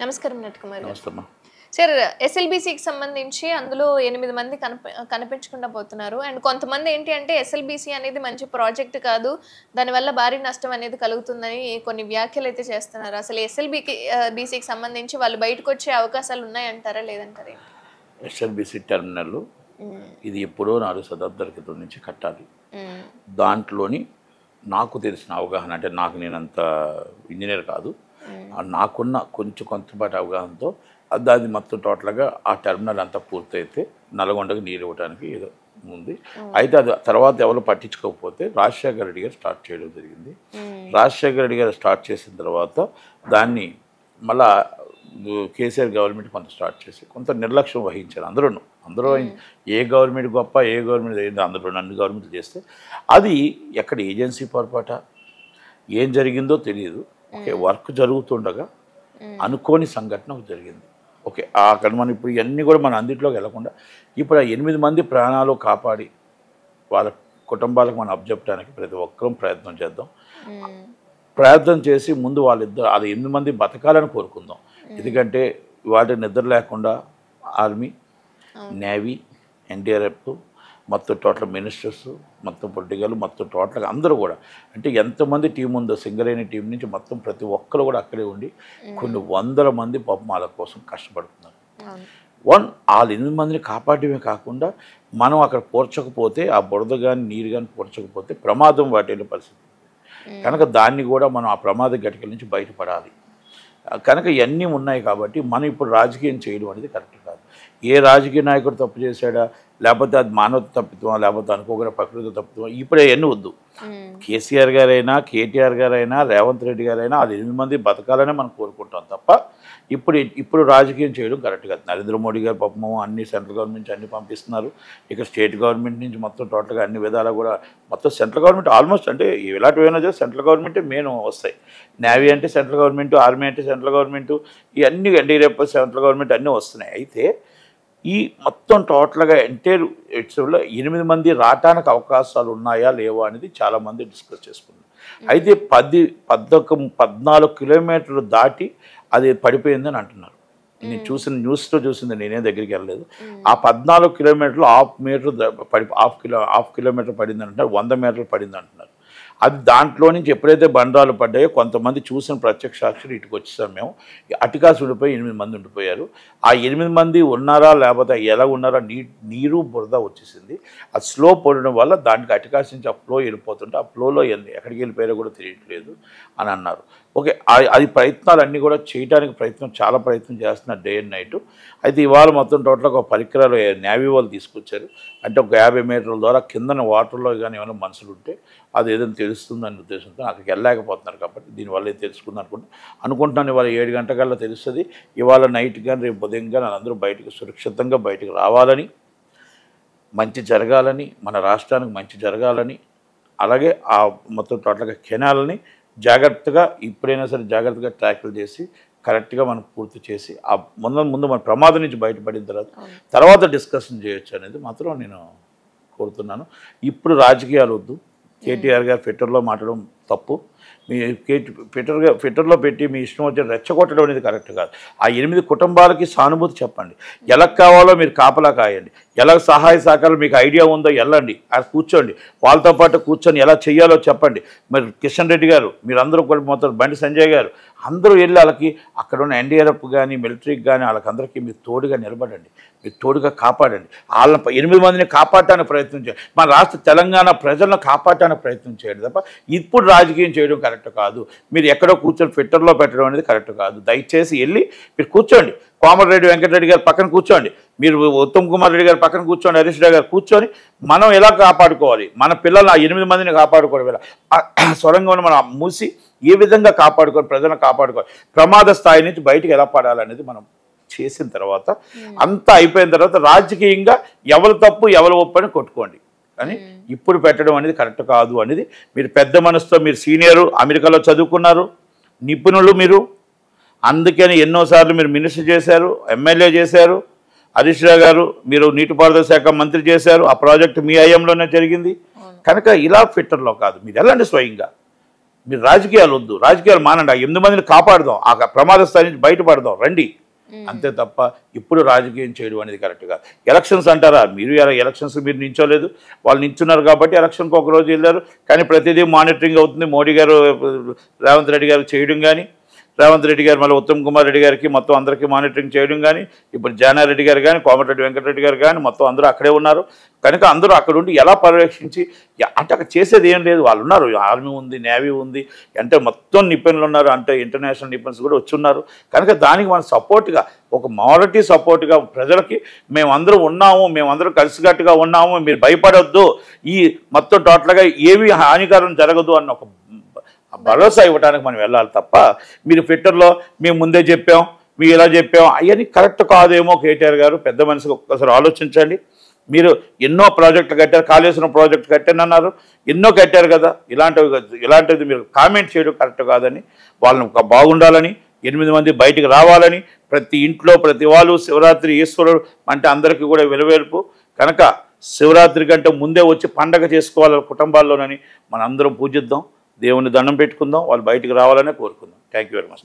నమస్కారం నటకుమార్ గారు. నమస్తే అమ్మా. సార్ ఎస్ఎల్బీసీకి సంబంధించి అందులో 8 మంది కనిపించకుండా పోతున్నారు. అండ్ కొంతమంది ఏంటి అంటే ఎస్ఎల్బీసీ అనేది మంచి ప్రాజెక్ట్ కాదు, దానివల్ల భారీ నష్టం అనేది కలుగుతుందని కొన్ని వ్యాఖ్యలు అయితే చేస్తున్నారు. అసలు బీసీకి సంబంధించి వాళ్ళు బయటకు వచ్చే అవకాశాలు ఉన్నాయంటారా లేదంటారా? ఎస్ఎల్బీసీ టెర్మినల్ ఇది ఎప్పుడో 4 శతాబ్దాల క్రితం నుంచి కట్టాలి. దాంట్లోని నాకు తెలిసిన అవగాహన, అంటే నాకు నేనంత ఇంజనీర్ కాదు, నాకున్న కొంతపాటి అవగాహనతో అది మొత్తం టోటల్గా ఆ టెర్మినల్ అంతా పూర్తయితే నల్గొండకు నీరు ఇవ్వడానికి ఏదో ఉంది. అయితే అది తర్వాత ఎవరు పట్టించుకోకపోతే రాజశేఖర రెడ్డి గారు స్టార్ట్ చేయడం జరిగింది. రాజశేఖర రెడ్డి గారు స్టార్ట్ చేసిన తర్వాత దాన్ని మళ్ళా కేసీఆర్ గవర్నమెంట్ కొంత స్టార్ట్ చేసి కొంత నిర్లక్ష్యం వహించారు. అందరూ ఏ గవర్నమెంట్ గొప్ప, ఏ గవర్నమెంట్ అయింది, అందరూ అన్ని గవర్నమెంట్లు చేస్తే అది ఎక్కడ ఏజెన్సీ పొరపాట ఏం జరిగిందో తెలియదు. ఓకే, వర్క్ జరుగుతుండగా అనుకోని సంఘటన జరిగింది. ఓకే, అక్కడ మనం ఇప్పుడు ఇవన్నీ కూడా మన అందిట్లోకి వెళ్లకుండా ఇప్పుడు 8 మంది ప్రాణాలు కాపాడి వాళ్ళ కుటుంబాలకు మనం అప్పచెప్పడానికి ప్రతి ఒక్కరూ ప్రయత్నం చేద్దాం. ప్రయత్నం చేసి ముందు వాళ్ళ 8 మంది బతకాలని కోరుకుందాం. ఎందుకంటే వాటి నిద్ర లేకుండా ఆర్మీ, నేవీ, ఎన్డీఆర్ఎఫ్, మొత్తం టోటల్ మినిస్టర్స్, మొత్తం పొలిటికల్, మొత్తం టోటల్గా అందరూ కూడా, అంటే ఎంతమంది టీం ఉందో సింగరేణి టీం నుంచి మొత్తం ప్రతి ఒక్కరు కూడా అక్కడే ఉండి కొన్ని వందల మంది పాపం వాళ్ళ కోసం కష్టపడుతున్నారు. వాళ్ళు 8 మందిని కాపాడమే కాకుండా మనం అక్కడ పోర్చకపోతే, ఆ బురద కానీ నీరు కానీ పోర్చకపోతే ప్రమాదం వాటిల్లే పరిస్థితి కనుక దాన్ని కూడా మనం ఆ ప్రమాద ఘటకల నుంచి బయటపడాలి. కనుక ఇవన్నీ ఉన్నాయి కాబట్టి మనం ఇప్పుడు రాజకీయం చేయడం అనేది కరెక్ట్ కాదు. ఏ రాజకీయ నాయకుడు తప్పు చేశాడా, లేకపోతే అది మానవ తప్పితమా, లేకపోతే అనుకోకుండా ప్రకృతి తప్పితమా, ఇప్పుడు అవన్నీ వద్దు. కేసీఆర్ గారైనా, కేటీఆర్ గారైనా, రేవంత్ రెడ్డి గారైనా అది 8 మంది బతకాలనే మనం కోరుకుంటాం తప్ప ఇప్పుడు రాజకీయం చేయడం కరెక్ట్ కాదు. నరేంద్ర మోడీ గారు పాపము అన్ని సెంట్రల్ గవర్నమెంట్ నుంచి అన్ని పంపిస్తున్నారు. ఇక్కడ స్టేట్ గవర్నమెంట్ నుంచి మొత్తం టోటల్గా అన్ని విధాలు కూడా మొత్తం సెంట్రల్ గవర్నమెంట్ ఆల్మోస్ట్, అంటే ఇలాంటివైనా చేస్తే సెంట్రల్ గవర్నమెంటే మెయిన్ వస్తాయి. నేవీ అంటే సెంట్రల్ గవర్నమెంట్, ఆర్మీ అంటే సెంట్రల్ గవర్నమెంట్, ఇవన్నీ ఎన్డీఆర్ఎఫ్ సెంట్రల్ గవర్నమెంట్ అన్నీ వస్తున్నాయి. అయితే ఈ మొత్తం టోటల్గా ఎంటైర్ ఇట్స్లో 8 మంది రావటానికి అవకాశాలు ఉన్నాయా లేవా అనేది చాలామంది డిస్కస్ చేసుకున్నారు. అయితే 14 కిలోమీటర్లు దాటి అది పడిపోయిందని అంటున్నారు. నేను చూసిన న్యూస్లో చూసింది, నేనే దగ్గరికి వెళ్ళలేదు. ఆ 14 కిలోమీటర్లు హాఫ్ కిలోమీటర్ పడింది అంటున్నారు, 100 మీటర్లు పడింది అంటున్నారు. అది దాంట్లో నుంచి ఎప్పుడైతే బండాలు పడ్డాయో కొంతమంది చూసిన ప్రత్యక్ష సాక్షులు ఇటుకు వచ్చేసాం మేము. అటికాసు ఉండిపోయి 8 మంది ఉండిపోయారు. ఆ 8 మంది ఉన్నారా లేకపోతే ఎలా ఉన్నారా, నీరు బురద వచ్చేసింది. అది స్లో పడడం వల్ల దానికి అటికాసు నుంచి ఆ ఫ్లో వెళ్ళిపోతుంటే ఆ ఫ్లోలో ఎక్కడికి వెళ్ళిపోయారో కూడా తెలియట్లేదు అని అన్నారు. ఓకే, అది ప్రయత్నాలన్నీ కూడా చేయడానికి చాలా ప్రయత్నం చేస్తున్నారు డే అండ్ నైట్. అయితే ఇవాళ మొత్తం టోటల్గా ఒక పరికరాలు నేవీ వాళ్ళు తీసుకొచ్చారు. అంటే ఒక 50 మీటర్ల ద్వారా కిందన వాటర్లో కానీ ఏమైనా మనుషులు ఉంటే అది ఏదైనా తెలుస్తుందనే ఉద్దేశంతో అక్కడికి వెళ్ళలేకపోతున్నారు. కాబట్టి దీనివల్ల తెలుసుకుంది అనుకుంటున్నాను. ఇవాళ 7 గంటకల్లా తెలుస్తుంది. ఇవాళ నైట్ కానీ రేపు ఉదయం కానీ అందరూ బయటకు సురక్షితంగా బయటకు రావాలని, మంచి జరగాలని, మన రాష్ట్రానికి మంచి జరగాలని, అలాగే ఆ మొత్తం టోటల్గా కెనాల్ని జాగ్రత్తగా ఇప్పుడైనా సరే జాగ్రత్తగా ట్రాక్లు చేసి కరెక్ట్గా మనం పూర్తి చేసి ఆ ముందు మన ప్రమాదం నుంచి బయటపడిన తర్వాత డిస్కషన్ చేయొచ్చు అనేది మాత్రం నేను కోరుతున్నాను. ఇప్పుడు రాజకీయాలు వద్దు. కేటీఆర్ గారు ట్విట్టర్లో మాట్లాడడం తప్పు. మీ ట్విట్టర్లో పెట్టి మీ ఇష్టం వచ్చి రెచ్చగొట్టడం అనేది కరెక్ట్ కాదు. ఆ 8 కుటుంబాలకి సానుభూతి చెప్పండి. ఎలా కావాలో మీరు కాపలా కాయండి. ఎలా సహాయ సహకారాలు మీకు ఐడియా ఉందో వెళ్ళండి, అది కూర్చోండి, వాళ్ళతో పాటు కూర్చొని ఎలా చేయాలో చెప్పండి. మరి కిషన్ రెడ్డి గారు, మీరందరూ కూడా మొత్తం బండి సంజయ్ గారు అందరూ వెళ్ళి వాళ్ళకి అక్కడ ఉన్న ఎన్డీఆర్ఎఫ్ కానీ మిలిటరీకి కానీ వాళ్ళకందరికీ మీరు తోడుగా నిలబడండి, మీరు తోడుగా కాపాడండి. వాళ్ళ 8 మందిని కాపాడటానికి ప్రయత్నం చేయండి. మన రాష్ట్ర తెలంగాణ ప్రజలను కాపాడటానికి ప్రయత్నం చేయండి తప్ప ఇప్పుడు రాజకీయం చేయడం కరెక్ట్ కాదు. మీరు ఎక్కడో కూర్చొని ట్విట్టర్లో పెట్టడం అనేది కరెక్ట్ కాదు. దయచేసి వెళ్ళి మీరు కూర్చోండి. కోమటిరెడ్డి వెంకటరెడ్డి గారు పక్కన కూర్చోండి, మీరు ఉత్తమ్ కుమార్ రెడ్డి గారు పక్కన కూర్చోండి, హరీష్ రావు గారు కూర్చొని మనం ఎలా కాపాడుకోవాలి, మన పిల్లలు ఆ 8 మందిని కాపాడుకోవడం ఎలా, సొరంగం మనం మూసి ఏ విధంగా కాపాడుకోవాలి, ప్రజలను కాపాడుకోవాలి, ప్రమాద స్థాయి నుంచి బయటికి ఎలా పడాలనేది మనం చేసిన తర్వాత అంతా అయిపోయిన తర్వాత రాజకీయంగా ఎవరు తప్పు ఎవరు ఒప్పు అని కొట్టుకోండి. కానీ ఇప్పుడు పెట్టడం అనేది కరెక్ట్ కాదు అనేది మీరు పెద్ద మనసుతో, మీరు సీనియరు, అమెరికాలో చదువుకున్నారు, నిపుణులు మీరు, అందుకని ఎన్నోసార్లు మీరు మినిస్టర్ చేశారు, ఎమ్మెల్యే చేశారు. హరీష్ రావు గారు మీరు నీటిపారుదల శాఖ మంత్రి చేశారు, ఆ ప్రాజెక్టు మీ హయాంలోనే జరిగింది. కనుక ఇలా ట్విట్టర్లో కాదు, మీరు వెళ్ళండి స్వయంగా. మీరు రాజకీయాలు వద్దు, రాజకీయాలు మానండి, ఆ 8 మందిని కాపాడదాం, ఆ ప్రమాద స్థాయి నుంచి బయటపడదాం రండి, అంతే తప్ప ఇప్పుడు రాజకీయం చేయడం అనేది కరెక్ట్ కాదు. ఎలక్షన్స్ అంటారా, మీరు ఎలక్షన్స్ మీరు నించోలేదు, వాళ్ళు నించున్నారు కాబట్టి ఎలక్షన్కి ఒక రోజు వెళ్ళారు, కానీ ప్రతిదీ మానిటరింగ్ అవుతుంది. మోడీ గారు రేవంత్ రెడ్డి గారు చేయడం కానీ, రేవంత్ రెడ్డి గారు మళ్ళీ ఉత్తమ్ కుమార్ రెడ్డి గారికి మొత్తం అందరికీ మానిటరింగ్ చేయడం కానీ, ఇప్పుడు జానారెడ్డి గారు కానీ, కోమటిరెడ్డి వెంకటరెడ్డి గారు కానీ మొత్తం అందరూ అక్కడే ఉన్నారు. కనుక అందరూ అక్కడ ఉండి ఎలా పర్యవేక్షించి అంటే అక్కడ చేసేది ఏం లేదు, వాళ్ళు ఉన్నారు, ఆర్మీ ఉంది, నేవీ ఉంది, అంటే మొత్తం నిపుణులు ఉన్నారు, అంటే ఇంటర్నేషనల్ నిపుణులు కూడా వచ్చి ఉన్నారు. కనుక దానికి మనం సపోర్ట్గా, ఒక మారటీ సపోర్ట్గా ప్రజలకి మేమందరం ఉన్నాము, మేమందరం కలిసికట్టుగా ఉన్నాము, మీరు భయపడొద్దు, ఈ మొత్తం టోటల్గా ఏమీ హానికరం జరగదు అన్న ఒక భరోసా ఇవ్వడానికి మనం వెళ్ళాలి తప్ప మీరు ట్విట్టర్లో మేము ముందే చెప్పాం, మేము ఇలా చెప్పాం, అవన్నీ కరెక్ట్ కాదేమో. కేటీఆర్ గారు పెద్ద మనిషికి ఒక్కసారి ఆలోచించండి. మీరు ఎన్నో ప్రాజెక్టులు కట్టారు, కాళేశ్వరం ప్రాజెక్టు కట్టానన్నారు, ఎన్నో కట్టారు కదా, ఇలాంటిది మీరు కామెంట్ చేయడం కరెక్ట్ కాదని, వాళ్ళని బాగుండాలని, 8 మంది బయటికి రావాలని, ప్రతి ఇంట్లో ప్రతి వాళ్ళు శివరాత్రి ఈశ్వరుడు అంటే అందరికీ కూడా విలువేల్పు. కనుక శివరాత్రి కంటే ముందే వచ్చి పండగ చేసుకోవాలి కుటుంబాల్లోనని మనందరం పూజిద్దాం, దేవుని దండం పెట్టుకుందాం, వాళ్ళు బయటికి రావాలనే కోరుకుందాం. Thank you very much.